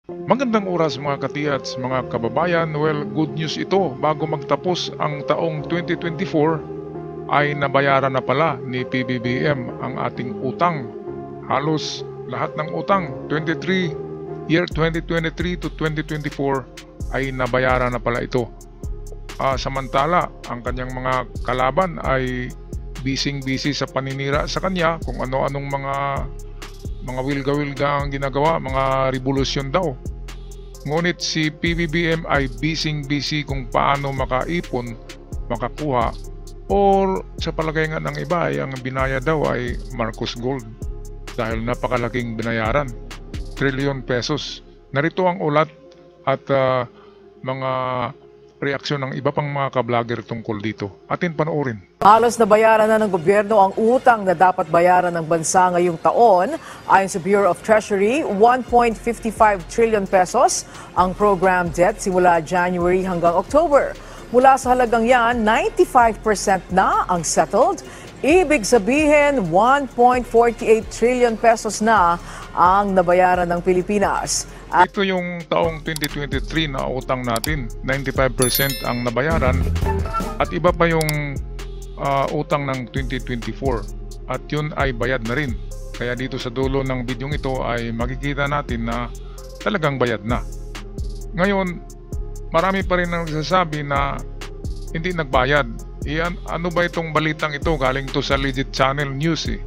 Magandang oras mga katiyats, mga kababayan. Well, good news ito. Bago magtapos ang taong 2024 ay nabayaran na pala ni PBBM ang ating utang. Halos lahat ng utang, year 2023 to 2024 ay nabayaran na pala ito. Samantala, ang kanyang mga kalaban ay busy sa paninira sa kanya kung ano-anong mga wilga-wilga ang ginagawa, mga revolusyon daw. Ngunit si PBBM ay busy kung paano makaipon, makakuha, or sa palagay nga ng iba ay ang binayad daw ay Marcos Gold dahil napakalaking binayaran, trilyon pesos. Narito ang ulat at mga reaksyon ng iba pang mga ka-vlogger tungkol dito. Atin panoorin. Halos nabayaran na ng gobyerno ang utang na dapat bayaran ng bansa ngayong taon. Ayon sa Bureau of Treasury, 1.55 trillion pesos ang program debt simula January hanggang October. Mula sa halagang yan, 95% na ang settled. Ibig sabihin, 1.48 trillion pesos na ang nabayaran ng Pilipinas. Ito yung taong 2023 na utang natin, 95% ang nabayaran at iba pa yung utang ng 2024 at yun ay bayad na rin. Kaya dito sa dulo ng bidyong ito ay makikita natin na talagang bayad na. Ngayon, marami pa rin ang nagsasabi na hindi nagbayad. Ano ba itong balitang ito? Galing to sa Legit Channel News eh.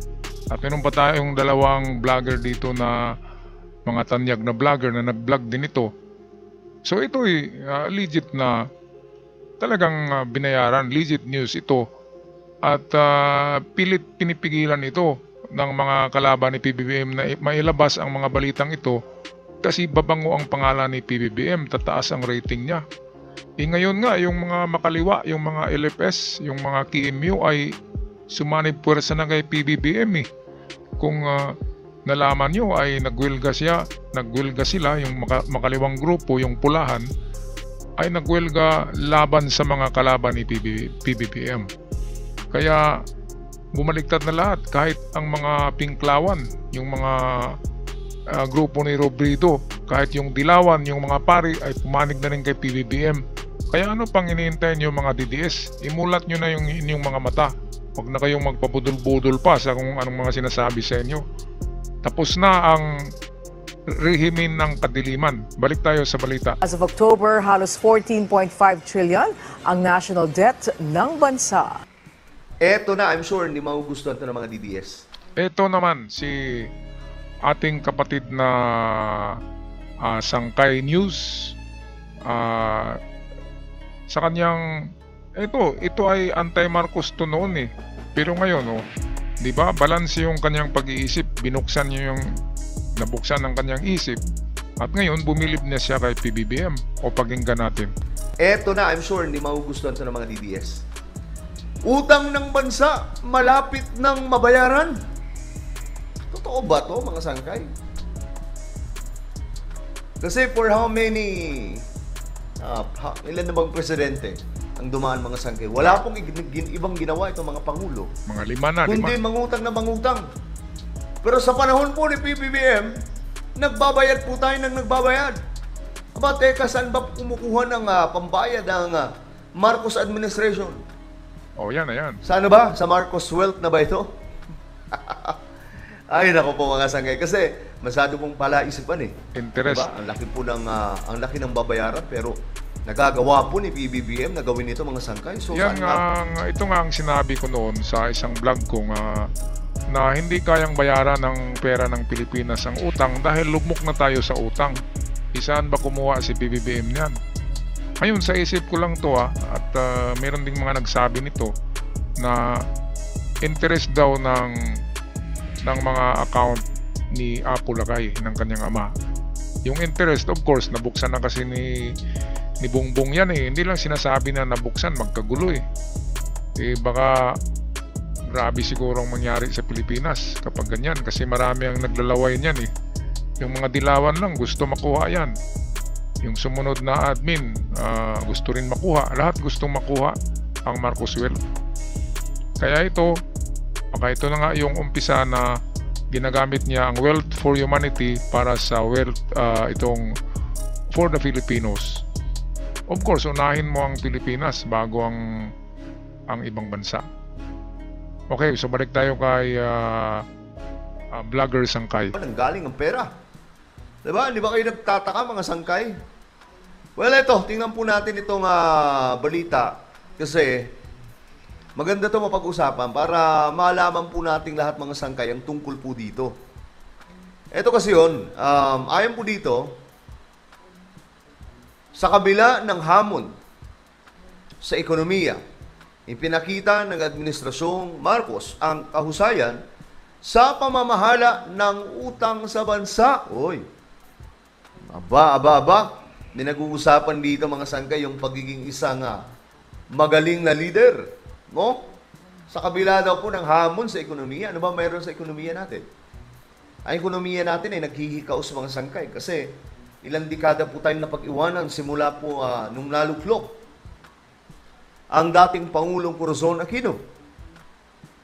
At meron pa tayong dalawang vlogger dito na mga tanyag na vlogger na nag-vlog din ito. So ito ay legit na talagang binayaran, legit news ito. At pilit pinipigilan ito ng mga kalaban ni PBBM na mailabas ang mga balitang ito kasi babango ang pangalan ni PBBM, tataas ang rating niya. Ngayon nga, yung mga makaliwa, yung mga LFS, yung mga KMU ay sumanib puwersa na kay PBBM eh. Kung nalaman nyo ay nagwelga sila, yung makaliwang grupo, yung pulahan, ay nagwelga laban sa mga kalaban ni PBBM. Kaya bumaliktad na lahat, kahit ang mga Pinklawan, yung mga grupo ni Robredo, kahit yung Dilawan, yung mga pari ay pumanig na rin kay PBBM. Kaya ano pang iniintay nyo mga DDS? Imulat nyo na yung inyong mga mata. Huwag na kayong magpabudol-budol pa sa kung anong mga sinasabi sa inyo. Tapos na ang rehimen ng kadiliman. Balik tayo sa balita. As of October, halos 14.5 trillion ang national debt ng bansa. Eto na, I'm sure hindi magugustuhan ito ng mga DDS. Ito naman si ating kapatid na Sangkay News. Sa kanyang ito ay anti-Marcos to noon eh. Pero ngayon di ba, balance yung kanyang pag-iisip, nabuksan ng kanyang isip. At ngayon bumilib na siya kay PBBM. O pakinggan natin. Eto na, I'm sure hindi magugustuhan ito ng mga DDS. Utang ng bansa malapit ng mabayaran. Totoo ba to mga sangkay? Kasi for how many ilan na bang presidente ang dumaan mga sangkay? Wala pong ibang ginawa itong mga pangulo. Mga lima na. Kundi mangutang na mangutang. Pero sa panahon po ni PBBM, nagbabayad po tayo ng nagbabayad. Aba, teka, saan ba kumukuha ng pambayad ng Marcos administration? Yan na yan. Sa ano ba? Sa Marcos Wealth na ba ito? Ay, nako po mga sangkay. Kasi masyado pong palaisipan eh. Interest. Diba? Ang laki ng babayaran pero nagagawa po ni PBBM na gawin ito mga sangkay. So, ito nga ang sinabi ko noon sa isang vlog ko na hindi kayang bayaran ng pera ng Pilipinas ang utang dahil lugmok na tayo sa utang. Saan ba kumuha si PBBM niyan? Ngayon sa isip ko lang to at meron ding mga nagsabi nito na interest daw ng mga account ni Apo Lagay ng kanyang ama. Yung interest, of course, nabuksan na kasi ni Bongbong yan eh. Hindi lang sinasabi na nabuksan, magkagulo eh. Baka grabe siguro ang mangyari sa Pilipinas kapag ganyan kasi marami ang naglalaway niyan eh. Yung mga dilawan lang gusto makuha yan. Yung sumunod na admin gusto rin makuha. Lahat gustong makuha ang Marcos Wealth. Kaya baka ito na nga yung umpisa na ginagamit niya ang Wealth for Humanity para sa wealth itong for the Filipinos. Of course, unahin mo ang Pilipinas bago ang ibang bansa. Okay, so balik tayo kay vlogger Sangkay. Nanggaling ang pera. Diba? Di ba kayo nagtataka mga sangkay? Well, ito, tingnan po natin itong balita. Kasi maganda ito mapag-usapan para malaman po natin lahat mga sangkay ang tungkol po dito. Ito kasi yun, ayon po dito, sa kabila ng hamon sa ekonomiya, ipinakita ng Administrasyong Marcos ang kahusayan sa pamamahala ng utang sa bansa. Oy, aba. Dinag-uusapan dito mga sangkay yung pagiging isang magaling na leader. No? Sa kabila daw po ng hamon sa ekonomiya. Ano ba mayroon sa ekonomiya natin? Ang ekonomiya natin ay naghihikaos mga sangkay kasi ilang dekada po tayong napag-iwanan simula po nung naluklok ang dating Pangulong Corazon Aquino.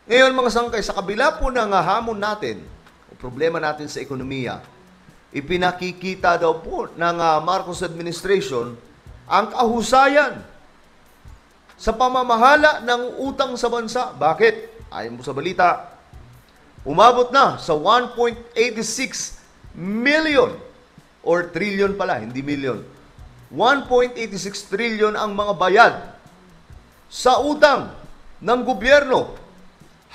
Ngayon mga sangkay, sa kabila po ng hamon natin, o problema natin sa ekonomiya, ipinakikita daw po ng Marcos administration ang kahusayan sa pamamahala ng utang sa bansa. Bakit? Ayon po sa balita, umabot na sa 1.86 million or trillion pala, hindi million. 1.86 trillion ang mga bayad sa utang ng gobyerno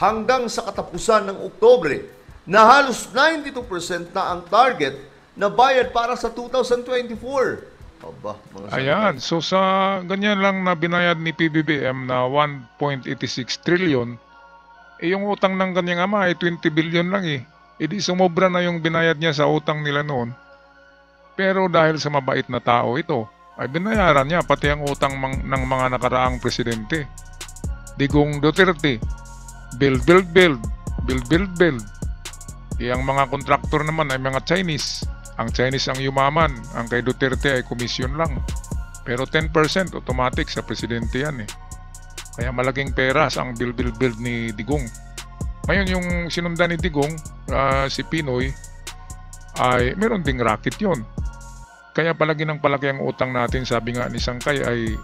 hanggang sa katapusan ng Oktubre, na halos 92% na ang target na bayad para sa 2024. Aba, mga Ayan, so sa ganyan lang na binayad ni PBBM na 1.86 trillion, yung utang ng kanyang ama ay 20 billion lang eh. Di sumobra na yung binayad niya sa utang nila noon. Pero dahil sa mabait na tao ito, ay binayaran niya pati ang utang ng mga nakaraang presidente. Digong Duterte, build. Ang mga kontraktor naman ay mga Chinese. Ang Chinese ang yumaman, ang kay Duterte ay komisyon lang. Pero 10% automatic sa presidente yan eh. Kaya malaking pera ang build ni Digong. Ngayon yung sinundan ni Digong, si Pinoy, ay meron ding racket yon. Kaya palagi ang utang natin, sabi nga ni Sangkay, ay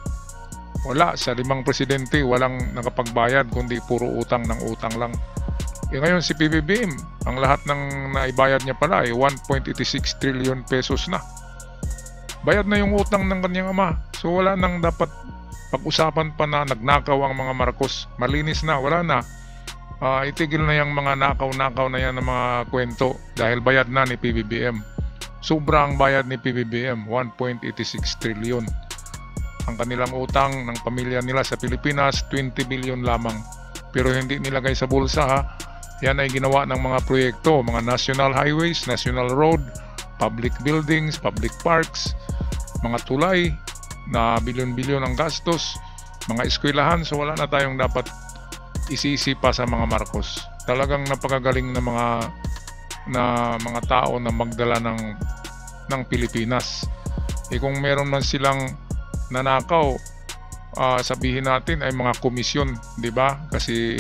wala. Sa 5 presidente, walang nakapagbayad, kundi puro utang ng utang lang. Ngayon si PBBM, ang lahat ng naibayad niya pala ay 1.86 trillion pesos na. Bayad na yung utang ng kanyang ama. So wala nang dapat pag-usapan pa na nagnakaw ang mga Marcos. Malinis na, wala na. Itigil na yung mga nakaw-nakaw na yan ng mga kwento dahil bayad na ni PBBM. Sobrang bayad ni PBBM, 1.86 trillion. Ang kanilang utang ng pamilya nila sa Pilipinas, 20 billion lamang. Pero hindi nilagay sa bulsa ha. Yan ay ginawa ng mga proyekto, mga national highways, national road, public buildings, public parks, mga tulay na bilyon-bilyon ang gastos, mga eskwelahan. So wala na tayong dapat isisi pa sa mga Marcos. Talagang napakagaling na mga tao na magdala ng Pilipinas. Kung meron man silang nanakaw, sabihin natin ay mga komisyon, di ba? Kasi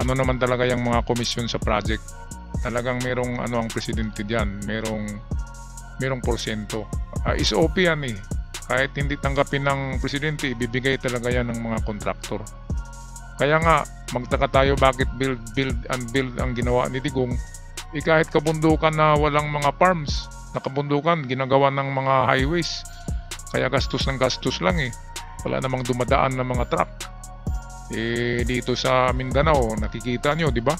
ano naman talaga yung mga komisyon sa project. Talagang merong ang presidente diyan, merong porsyento. SOP yan eh. Kahit hindi tanggapin ng presidente, ibibigay talaga yan ng mga kontraktor. Kaya nga, magtaka tayo bakit build ang ginawa ni Digong. Kahit kabundukan na walang mga farms, nakabundukan, ginagawa ng mga highways. Kaya gastos lang eh. Wala namang dumadaan ng mga truck. Dito sa Mindanao, nakikita nyo, di ba?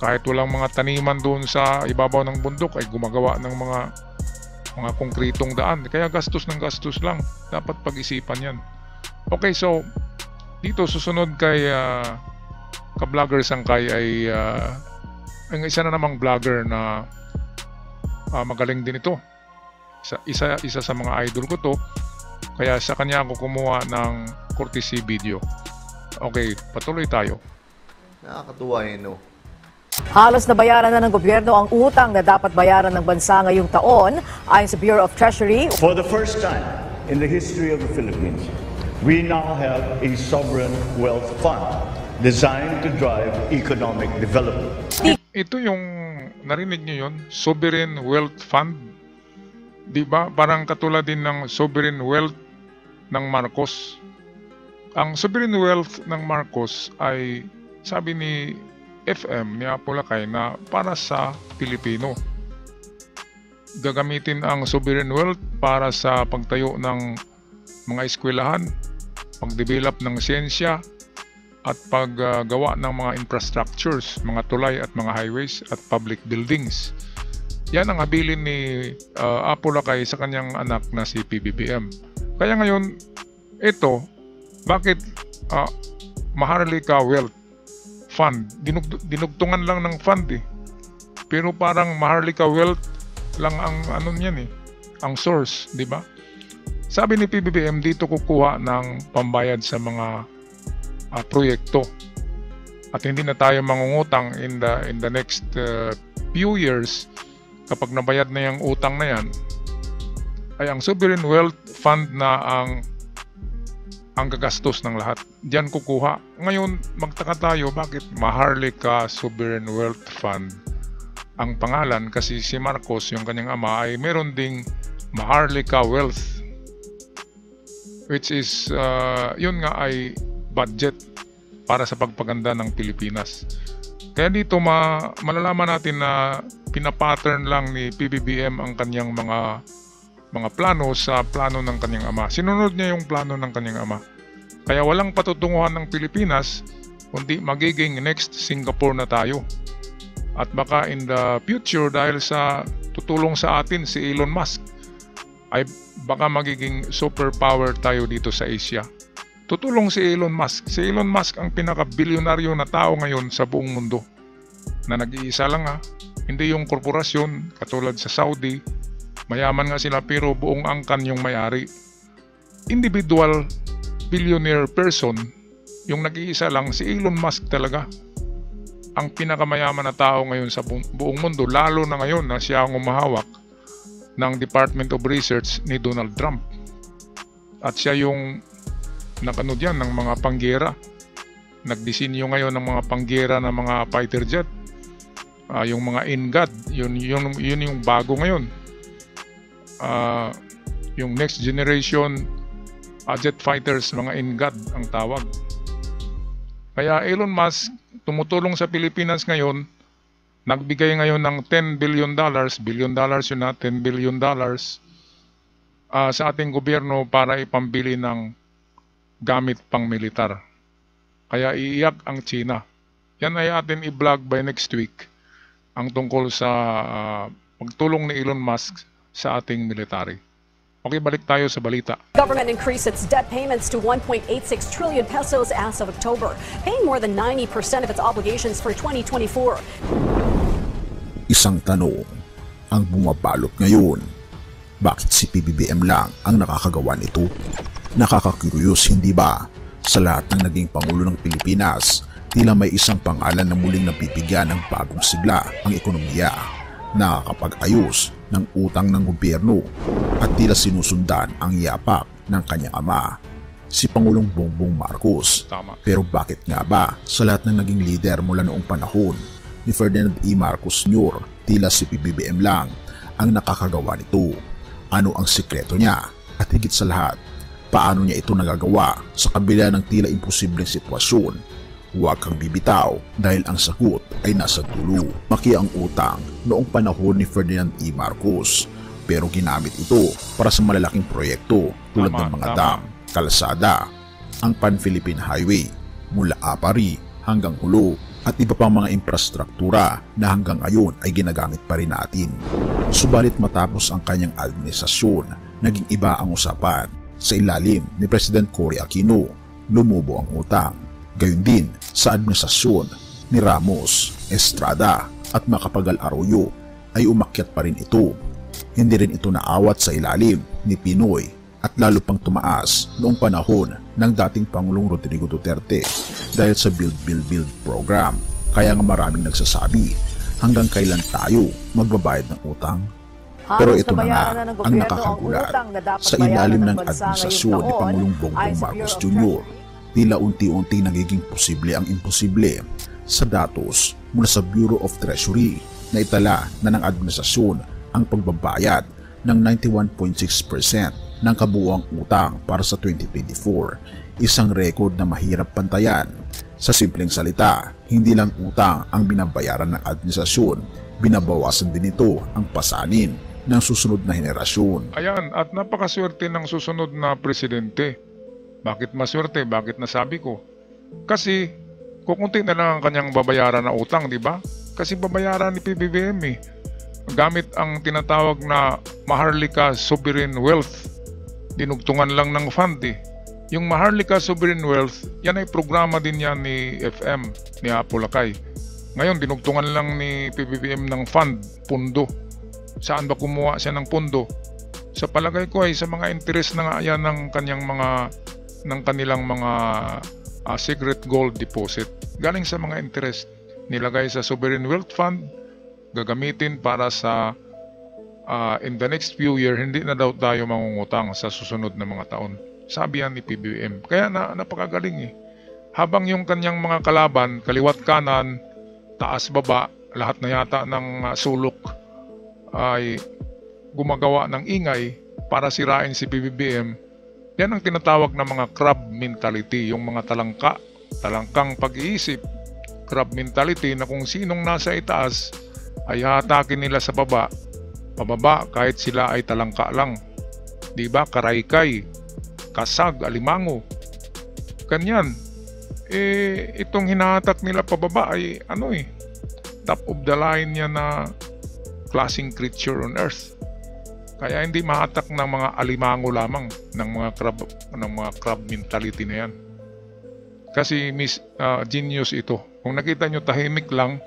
Kahit walang mga taniman doon sa ibabaw ng bundok, ay gumagawa ng mga konkretong daan. Kaya gastos lang. Dapat pag-isipan yan. Okay, so dito susunod kay ka-vlogger Sangkay ay ang isa na namang vlogger na magaling din ito. Isa sa mga idol ko to. Kaya sa kanya ako kumuha ng courtesy video. Okay, patuloy tayo. Nakakatuwa yun, no? Halos nabayaran na ng gobyerno ang utang na dapat bayaran ng bansa ngayong taon ayon sa Bureau of Treasury. For the first time in the history of the Philippines, we now have a sovereign wealth fund designed to drive economic development. ito yung narinig niyo yun, Sovereign Wealth Fund. Di ba? Parang katulad din ng Sovereign Wealth ng Marcos. Ang Sovereign Wealth ng Marcos ay sabi ni FM ni Apolacay na para sa Pilipino. Gagamitin ang Sovereign Wealth para sa pagtayo ng mga eskwelahan, pag-develop ng siyensya, at paggawa ng mga infrastructures, mga tulay at mga highways at public buildings. Yan ang habilin ni Apolacay sa kanyang anak na si PBBM. Kaya ngayon, ito, bakit Maharlika Wealth Fund? Dinugtungan lang ng fund eh. Pero parang Maharlika Wealth lang ang ano niyan eh, ang source, di ba? Sabi ni PBBM, dito kukuha ng pambayad sa mga proyekto. At hindi na tayo mangungutang in the next few years. Kapag nabayad na yung utang na yan, ay ang Sovereign Wealth Fund na ang gagastos ng lahat. Diyan kukuha. Ngayon, magtaka tayo, bakit Maharlika Sovereign Wealth Fund ang pangalan? Kasi si Marcos, yung kanyang ama, ay meron ding Maharlika Wealth, which is, yun nga ay budget para sa pagpaganda ng Pilipinas. Kaya dito malalaman natin na pinapattern lang ni PBBM ang kanyang mga plano sa plano ng kanyang ama. Sinunod niya yung plano ng kanyang ama. Kaya walang patutunguhan ng Pilipinas, kundi magiging next Singapore na tayo. At baka in the future, dahil sa tutulong sa atin si Elon Musk, ay baka magiging superpower tayo dito sa Asia. Tutulong si Elon Musk. Si Elon Musk ang pinaka-bilyonaryo na tao ngayon sa buong mundo. Na nag-iisa lang ha. Hindi yung korporasyon katulad sa Saudi. Mayaman nga sila pero buong angkan yung may-ari. Individual billionaire person, yung nag-iisa lang, si Elon Musk talaga. Ang pinakamayaman na tao ngayon sa buong mundo, lalo na ngayon na siya ang umahawak ng Department of Research ni Donald Trump. At siya yung nakano diyan ng mga panggera. Nagdisenyo ngayon ng mga panggera ng mga fighter jet. Yung mga NGAD, yun yung bago ngayon. Yung next generation jet fighters, mga NGAD ang tawag. Kaya Elon Musk tumutulong sa Pilipinas ngayon, nagbigay ngayon ng $10 billion, billion dollars yun na, $10 billion sa ating gobyerno para ipambili ng gamit pang militar. Kaya iiyak ang China. Yan ay atin i-vlog by next week ang tungkol sa pagtulong ni Elon Musk sa ating military. Okay, balik tayo sa balita. Government increased its debt payments to 1.86 trillion pesos as of October, paying more than 90% of its obligations for 2024. Isang tanong ang bumabalot ngayon. Bakit si PBBM lang ang nakakagawa nito? Nakakakuryos hindi ba? Sa lahat ng naging Pangulo ng Pilipinas, tila may isang pangalan na muling nabibigyan ng bagong sigla ang ekonomiya. Nakakapag-ayos ng utang ng gobyerno at tila sinusundan ang yapak ng kanyang ama, si Pangulong Bongbong Marcos. Tama. Pero bakit nga ba sa lahat ng naging leader mula noong panahon ni Ferdinand E. Marcos Sr., tila si PBBM lang ang nakakagawa nito? Ano ang sikreto niya? At higit sa lahat, paano niya ito nagagawa sa kabila ng tila imposibleng sitwasyon? Huwag kang bibitaw dahil ang sagot ay nasa dulo. Maki ang utang noong panahon ni Ferdinand E. Marcos, pero ginamit ito para sa malalaking proyekto tulad ng mga dam, kalsada, ang Pan-Philippine Highway mula Apari hanggang Hulo at iba pang mga infrastruktura na hanggang ngayon ay ginagamit pa rin natin. Subalit matapos ang kanyang administrasyon, naging iba ang usapan. Sa ilalim ni President Cory Aquino, lumubo ang utang. Gayon din sa administrasyon ni Ramos, Estrada at Macapagal Arroyo ay umakyat pa rin ito. Hindi rin ito naawat sa ilalim ni Pinoy at lalo pang tumaas noong panahon ng dating Pangulong Rodrigo Duterte dahil sa Build program. Kaya nga maraming nagsasabi, hanggang kailan tayo magbabayad ng utang? Pero ito na nga ang nakakagulat. Sa ilalim ng administrasyon ni Pangulong Bongbong Marcos Jr., tila unti-unti nagiging posible ang imposible sa datos mula sa Bureau of Treasury na itala na ng administrasyon ang pagbabayad ng 91.6% ng kabuuang utang para sa 2024, isang record na mahirap pantayan. Sa simpleng salita, hindi lang utang ang binabayaran ng administrasyon, binabawasan din ito ang pasanin ng susunod na henerasyon. Ayan, at napakaswerte ng susunod na presidente. Bakit maswerte? Bakit nasabi ko? Kasi kukunti na lang ang kanyang babayaran na utang, di ba? Kasi babayaran ni PBBM eh. Gamit ang tinatawag na Maharlika Sovereign Wealth. Dinugtungan lang ng fund eh. Yung Maharlika Sovereign Wealth, yan ay programa din yan ni FM, ni Apo Lakay. Ngayon, dinugtungan lang ni PBBM ng fund, pundo. Saan ba kumuha siya ng pundo? Sa palagay ko ay sa mga interest na nga yan ng kanilang mga secret gold deposit. Galing sa mga interest, nilagay sa Sovereign Wealth Fund, gagamitin para sa in the next few years, hindi na daw tayo mangungutang sa susunod na mga taon. Sabi yan ni PBBM. Kaya napakagaling eh. Habang yung kanyang mga kalaban, kaliwat kanan, taas baba, lahat na yata ng sulok ay gumagawa ng ingay para sirain si PBBM. Yan ang tinatawag na mga crab mentality, yung mga talangkang pag-iisip, crab mentality na kung sinong nasa itaas ay hatakin nila sa pababa kahit sila ay talangka lang. Diba? Karaykay, kasag, alimango. Ganyan. Itong hinahatak nila pababa ay top of the line yan na klaseng creature on earth. Kaya hindi mahatak ng mga alimango lamang ng mga crab mentality na yan. Kasi genius ito. Kung nakita nyo tahimik lang,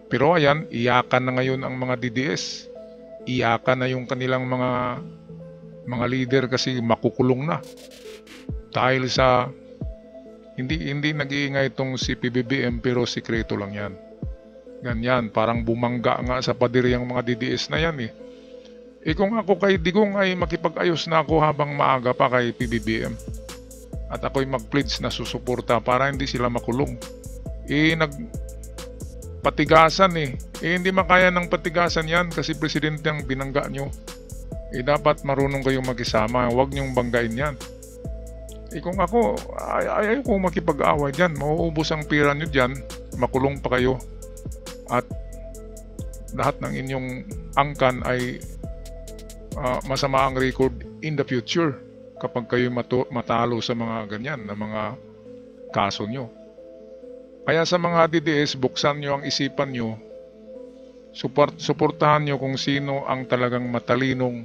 pero ayan, iyakan na ngayon ang mga DDS. Iyakan na yung kanilang mga leader kasi makukulong na. Dahil sa hindi nag-iingay itong si PBBM pero sikreto lang yan. Ganyan, parang bumangga nga sa pader yung mga DDS na yan eh. Kung ako kay Digong ay makipag-ayos na ako habang maaga pa kay PBBM. At ako'y mag-pledge na susuporta para hindi sila makulong. Patigasan eh. Hindi makaya ng patigasan yan kasi presidente ang binangga nyo. Dapat marunong kayong mag-isama. Huwag nyong banggain yan. Kung ako, ayaw kong makipag-away dyan. Mauubos ang pira nyo dyan. Makulong pa kayo. At lahat ng inyong angkan ay masama ang record in the future kapag kayo matalo sa mga ganyan na mga kaso nyo. Kaya sa mga DDS, buksan nyo ang isipan nyo, suportahan nyo kung sino ang talagang matalinong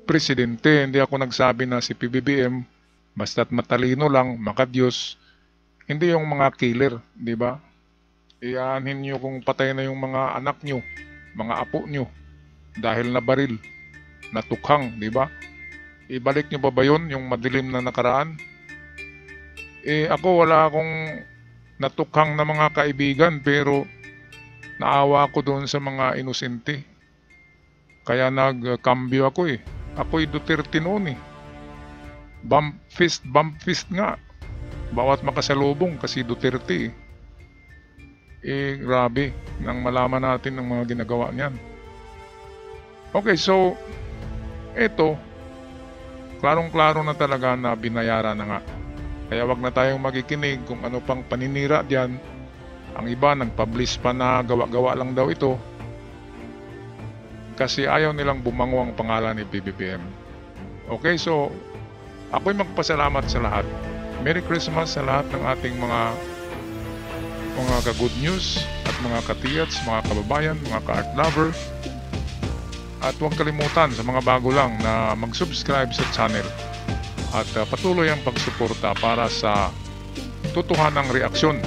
presidente. Hindi ako nagsabi na si PBBM, basta't matalino lang, makadiyos. Hindi yung mga killer, di ba? Iyanin nyo kung patay na yung mga anak nyo, mga apo nyo, dahil na baril, natukhang, di ba? Ibalik nyo ba yun, yung madilim na nakaraan? Ako wala akong natukhang na mga kaibigan pero naawa ko doon sa mga inosente. Kaya nagkambyo ako eh. Ako'y Duterte noon eh. Bump fist nga. Bawat makasalubong kasi Duterte eh. Grabe nang malaman natin ng mga ginagawa niyan. Okay, so eto, klarong-klaro na talaga na binayaran na nga. Kaya wag na tayong magikinig kung ano pang paninira diyan. Ang iba nagpublish pa na gawa-gawa lang daw ito. Kasi ayaw nilang bumango ang pangalan ni PBBM. Okay, so ako'y magpasalamat sa lahat. Merry Christmas sa lahat ng ating mga ka-good news at mga katiyats, mga kababayan, mga ka-art lover. At huwag kalimutan sa mga bago lang na mag-subscribe sa channel. At patuloy ang pagsuporta para sa totohanang reaksyon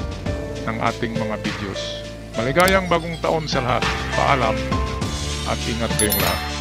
ng ating mga videos. Maligayang bagong taon sa lahat. Paalam at ingat kayong lahat.